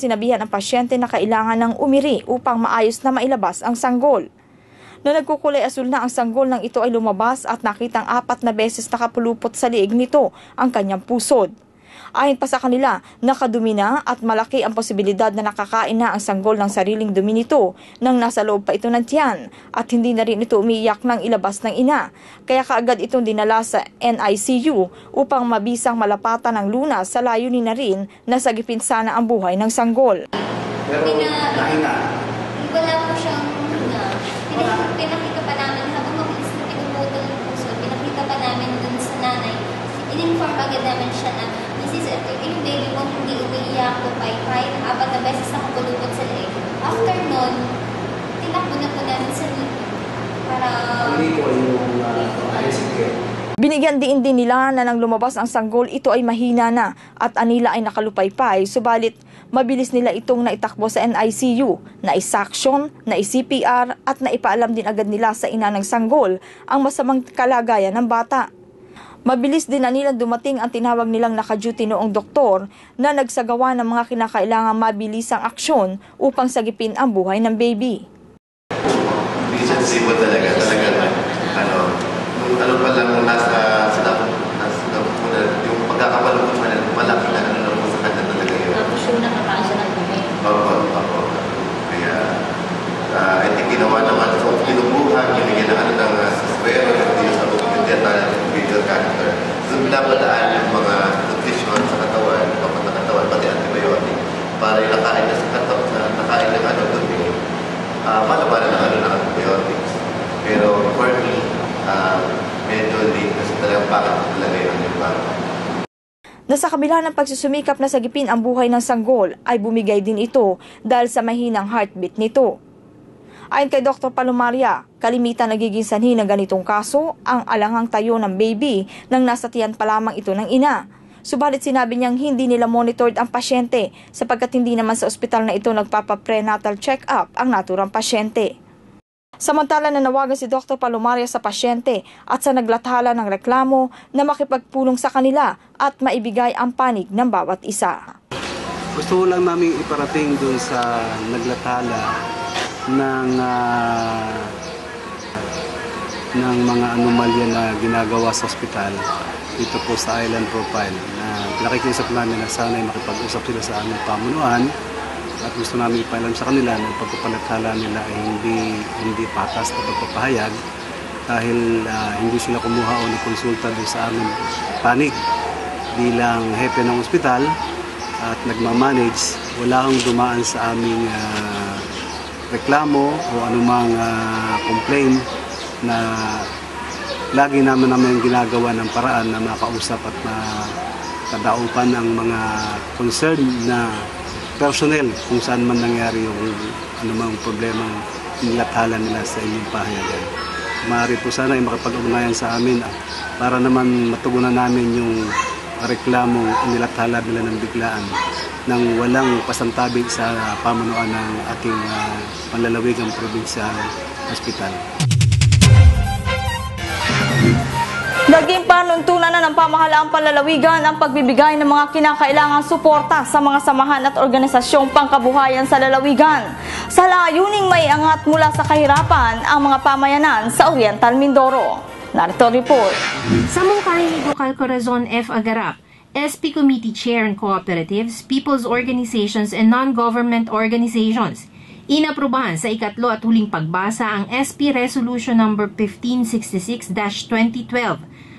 sinabihan ang pasyente na kailangan ng umiri upang maayos na mailabas ang sanggol. Noong nagkukulay asul na ang sanggol nang ito ay lumabas at nakitang 4 na beses nakapulupot sa liig nito ang kanyang pusod. Ayon pa sa kanila, nakadumi na at malaki ang posibilidad na nakakain na ang sanggol ng sariling dumi nito nang nasa loob pa ito ng tiyan at hindi na rin ito umiiyak nang ilabas ng ina. Kaya kaagad itong dinala sa NICU upang mabisang malapatan ng lunas sa layunin na rin na sagipin sana ang buhay ng sanggol. Pero wala po siyang pinakita pa namin habang mabilis na pinuputol ng puso, pinakita pa namin dun sa nanay. In-inform agad namin siya na yung baby mo hindi umiiyak o pay-pay, 4 na beses nakapulupot sa leeg. After nun, tinakbo na po namin sa dito para binigyan din nila na nang lumabas ang sanggol, ito ay mahina na at anila ay nakalupaypay, subalit mabilis nila itong naitakbo sa NICU, na-suction, na-CPR at naipaalam din agad nila sa ina ng sanggol ang masamang kalagayan ng bata. Mabilis din na nilang dumating ang tinawag nilang naka-duty noong doktor na nagsagawa ng mga kinakailangang mabilisang aksyon upang sagipin ang buhay ng baby. Emergency mo talaga ano pa lang nasa yung pagkakapalukot mo na malaki na lang sa kanya talaga yun. Tapos yung nakakaan siya ng dumi. Opo. Kaya I think ginawa naman so binubuhan, binigyan ng saswero, yung sa video catheter. So binabalaan yung mga nutrition sa katawan, papat na katawan, pati antibiotic, para ilakain na sa katawan, nakain ng dumi, malabanan ng antibiotics. Pero for me, medyo late kasi talagang bakit talaga yun yung bata. Nasa kabila ng pagsusumikap na sagipin ang buhay ng sanggol, ay bumigay din ito dahil sa mahinang heartbeat nito. Ayon kay Dr. Palomaria, kalimitan nagiging sanhi ng ganitong kaso ang alangang tayo ng baby nang nasa tiyan pa lamang ito ng ina. Subalit sinabi niyang hindi nila monitored ang pasyente sapagkat hindi naman sa ospital na ito nagpapa-prenatal check-up ang naturang pasyente. Samantala nanawagan si Dr. Palomaria sa pasyente at sa naglathala ng reklamo na makipagpulong sa kanila at maibigay ang panig ng bawat isa. Gusto lang namin iparating dun sa naglathala ng mga anomalya na ginagawa sa ospital dito po sa Island Profile na nakikiusap namin na sana ay makipag-usap sila sa aming pamunuan at gusto namin ipaalam sa kanila na pagpapalathala nila ay hindi patas na pagpapahayag dahil hindi sila kumuha o nagkonsulta doon sa aming panig bilang hepe ng ospital at nagmamanage. Wala akong dumaan sa aming reklamo o anumang complaint na lagi namin ginagawa ng paraan na makausap at makadaupan ang mga concerned na personnel kung saan man nangyari yung anumang problema nilathala nila sa inyong pahayagan. Maaari po sana ay makapag-ugnayan sa amin para naman matugunan namin yung reklamong nilathala nila ng biglaan nang walang pasantabi sa pamunuan ng ating panlalawigang probinsyal hospital. Naging panuntunan na ng pamahalaang panlalawigan ang pagbibigay ng mga kinakailangang suporta sa mga samahan at organisasyong pangkabuhayan sa lalawigan sa layuning may angat mula sa kahirapan ang mga pamayanan sa Oriental Mindoro. Narito report. Sa mungkahi ni Vocal Corazon F. Agarap, SP Committee Chair on Cooperatives, People's Organizations and Non-Government Organizations, inaprubahan sa ikatlo at huling pagbasa ang SP Resolution No. 1566-2012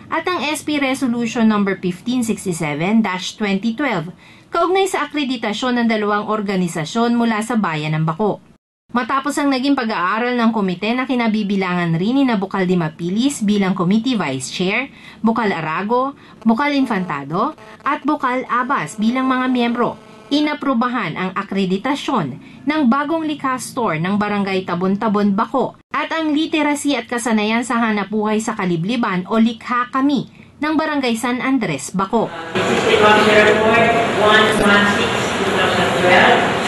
at ang SP Resolution No. 1567-2012 kaugnay sa akreditasyon ng dalawang organisasyon mula sa Bayan ng Bako. Matapos ang naging pag-aaral ng komite na kinabibilangan rin ni Vocal Dimapilis bilang Committee Vice Chair, Vocal Arago, Vocal Infantado at Vocal Abas bilang mga miyembro, inaprubahan ang akreditasyon ng bagong likha store ng Barangay Tabon-Tabon, Bako at ang literacy at kasanayan sa hanapbuhay sa Kalibliban o Likha Kami ng Barangay San Andres, Bako. Report 116-2012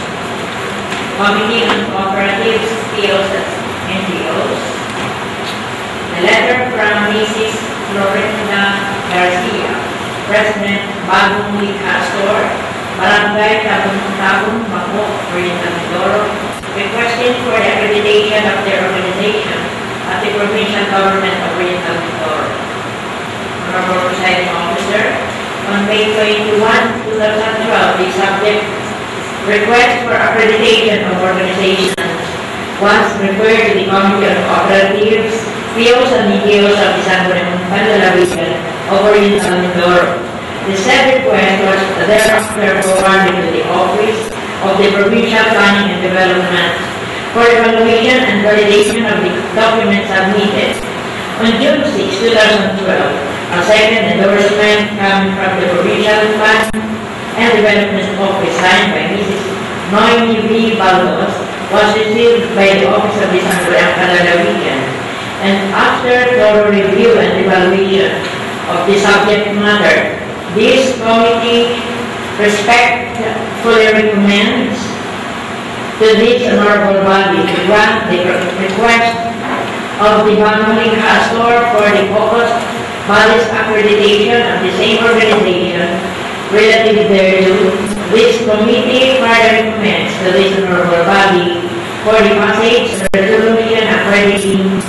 Committee on Cooperatives, POs, and NGOs. A letter from Mrs. Florinda Garcia, President, Bagong Likha Store, Barangay Tabong Bako, Oriental Mindoro, requesting for the accreditation of their organization at the provincial government of Oriental Mindoro. Honorable Presiding Officer, on May 21, 2012, the subject request for accreditation of organizations was referred to the Committee on Cooperatives, POs and EPOs of the Sangguniang Lalawigan of Oriental Mindoro. The said request was thereafter forwarded to the Office of the Provincial Planning and Development for evaluation and validation of the documents submitted. On June 6, 2012, a second endorsement coming from the Provincial Planning and Development Office signed by Mrs. Noemi B. Baldos was received by the Office of the Sangguniang Lalawigan, and after thorough review and evaluation of the subject matter, this committee respectfully recommends to this honorable body to grant the request of the Banguling Castor for the focused body's accreditation of the same organization relative thereto. This committee further recommends to this honorable body for the passage of resolution accrediting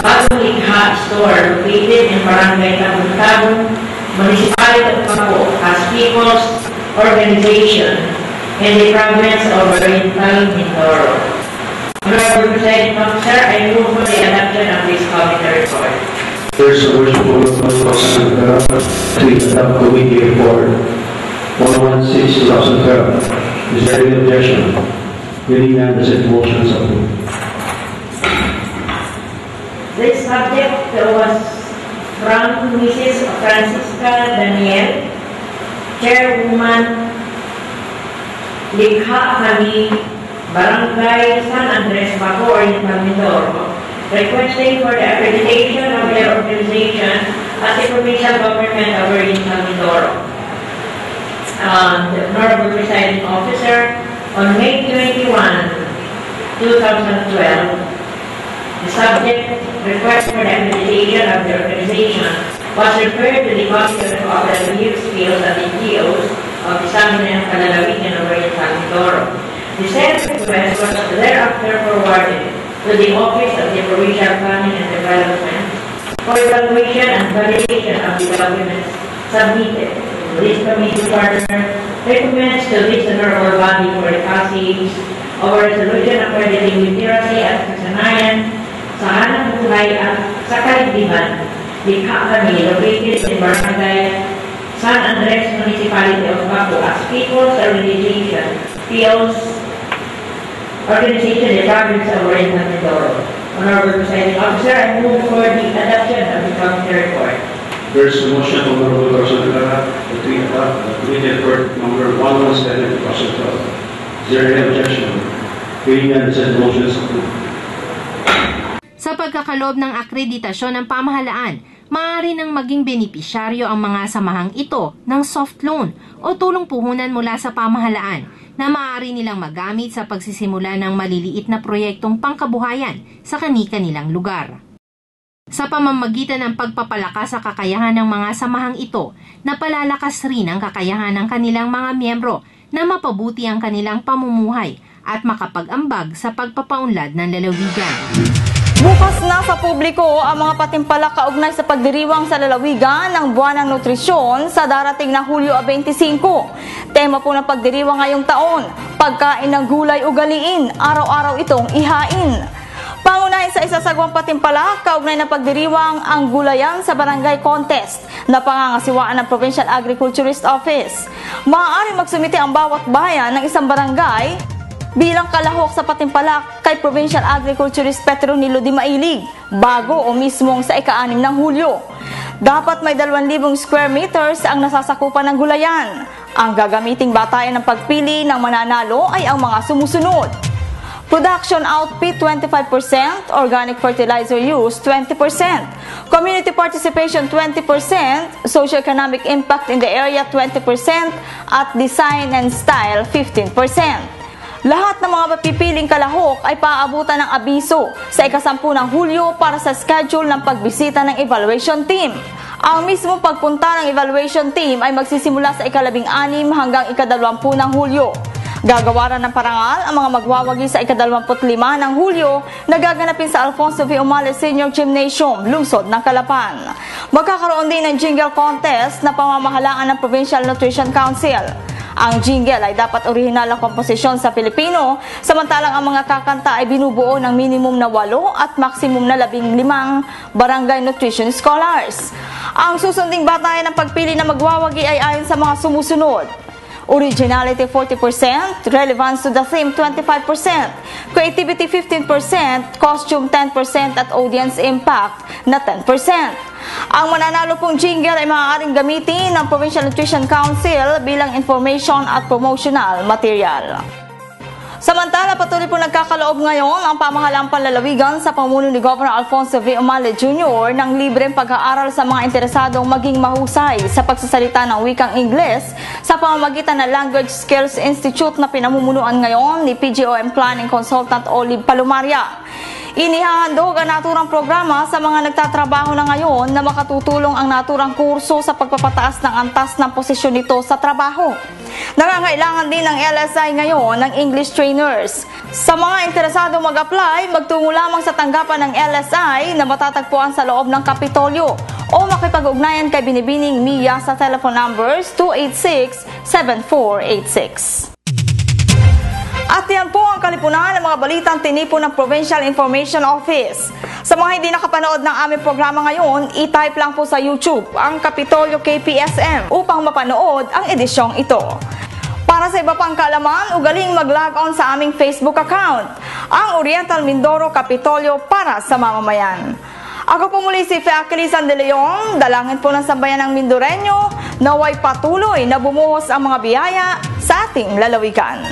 Banguling Castor located in Barangay Tabong, Municipality of Bako as People's Organization in the province of Oriental Mindoro. Honorable Presiding Officer, I move for the adoption of this committee report. There's a motion to adopt committee report 116-2012. Is there any objection? Hearing none, the said motion is approved. This subject was from Mrs. Francisca Daniel, Chairwoman, Likha Kami, Barangay San Andres, Bako, Oriental Mindoro, requesting for the accreditation of their organization as the provincial government of Oriental Mindoro. The Honorable Presiding Officer, on May 21, 2012, the subject request for the accreditation of the organization was referred to the Committee on Cooperatives, POs and NGOs of the Sangguniang Lalawigan of Oriental Mindoro. The said request was thereafter forwarded to the Office of the Provincial Planning and Development for evaluation and validation of the documents submitted. This committee further recommends to this honorable body for the passage of a resolution accrediting literacy at kasanayan sa hanap buhay at sa kaligdihan, Likha Kami, located in Barangay San Andres, Municipality of Bako as People's Organization, POs Organization, the province of Oriental Mindoro. Honorable Presiding Officer, I move for the adoption of the committee report. There's a motion from Honorable Person Lara to adopt the committee report number 117-2012. Is there any objection? Hearing none, the said motion is approved. Sa pagkakaloob ng akreditasyon ng pamahalaan, maaari nang maging benepisyaryo ang mga samahang ito ng soft loan o tulong puhunan mula sa pamahalaan na maaari nilang magamit sa pagsisimula ng maliliit na proyektong pangkabuhayan sa kani-kanilang lugar. Sa pamamagitan ng pagpapalakas sa kakayahan ng mga samahang ito, napalalakas rin ang kakayahan ng kanilang mga miyembro na mapabuti ang kanilang pamumuhay at makapag-ambag sa pagpapaunlad ng lalawigan. Bukas na sa publiko ang mga patimpalak kaugnay sa pagdiriwang sa lalawigan ng Buwan ng Nutrisyon sa darating na Hulyo 25. Tema po ng pagdiriwang ngayong taon, pagkain ng gulay ugaliin, araw-araw itong ihain. Pangunahin sa isasagawang patimpalak kaugnay ng pagdiriwang ang gulayan sa barangay contest na pangangasiwaan ng Provincial Agriculturist Office. Maaari magsumite ang bawat bayan ng isang barangay bilang kalahok sa patimpalak kay Provincial Agriculturist Petronilo Di Mailig bago o mismong sa ika-6 ng Hulyo. Dapat may 2,000 square meters ang nasasakupan ng gulayan. Ang gagamiting batayan ng pagpili ng mananalo ay ang mga sumusunod: production output 25%, organic fertilizer use 20%, community participation 20%, socio-economic impact in the area 20%, at design and style 15%. Lahat ng mga mapipiling kalahok ay paaabutan ng abiso sa ika-10 ng Hulyo para sa schedule ng pagbisita ng evaluation team. Ang mismo pagpunta ng evaluation team ay magsisimula sa ika-16 hanggang ika-20 ng Hulyo. Gagawaran ng parangal ang mga magwawagi sa ika-25 ng Hulyo na gaganapin sa Alfonso V. Umales Senior Gymnasium, lungsod ng Calapan. Magkakaroon din ng jingle contest na pamamahalaan ng Provincial Nutrition Council. Ang jingle ay dapat orihinal ang komposisyon sa Pilipino, samantalang ang mga kakanta ay binubuo ng minimum na 8 at maximum na 15 barangay nutrition scholars. Ang susunding batayan ng pagpili na magwawagi ay ayon sa mga sumusunod: originality 40%, relevance to the theme 25%, creativity 15%, costume 10% at audience impact na 10%. Ang mananalo pong jingle ay maaaring gamitin ng Provincial Nutrition Council bilang information at promotional material. Samantala, patuloy po nagkakaloob ngayon ang pamahalaang panlalawigan sa pamuno ni Governor Alfonso V. Umales Jr. ng libreng pag-aaral sa mga interesadong maging mahusay sa pagsasalita ng wikang Ingles sa pamamagitan ng Language Skills Institute na pinamumunuan ngayon ni PGOM Planning Consultant Olive Palumaria. Inihahandog ang naturang programa sa mga nagtatrabaho na ngayon na makatutulong ang naturang kurso sa pagpapataas ng antas ng posisyon nito sa trabaho. Nangangailangan din ng LSI ngayon ng English trainers. Sa mga interesado mag-apply, magtungo lamang sa tanggapan ng LSI na matatagpuan sa loob ng Kapitolyo o makipag-ugnayan kay Binibining Mia sa telephone numbers 286-7486. At yan po ang kalipunan ng mga balitang tinipon ng Provincial Information Office. Sa mga hindi nakapanood ng aming programa ngayon, i-type lang po sa YouTube ang Kapitolyo KPSM upang mapanood ang edisyong ito. Para sa iba pang kaalaman, ugaling mag-log on sa aming Facebook account, ang Oriental Mindoro Kapitolyo para sa mamamayan. Ako po muli si Feakeli San De Leon, dalangin po ng sambayan ng Mindoreño, naway patuloy na bumuhos ang mga biyaya sa ating lalawigan.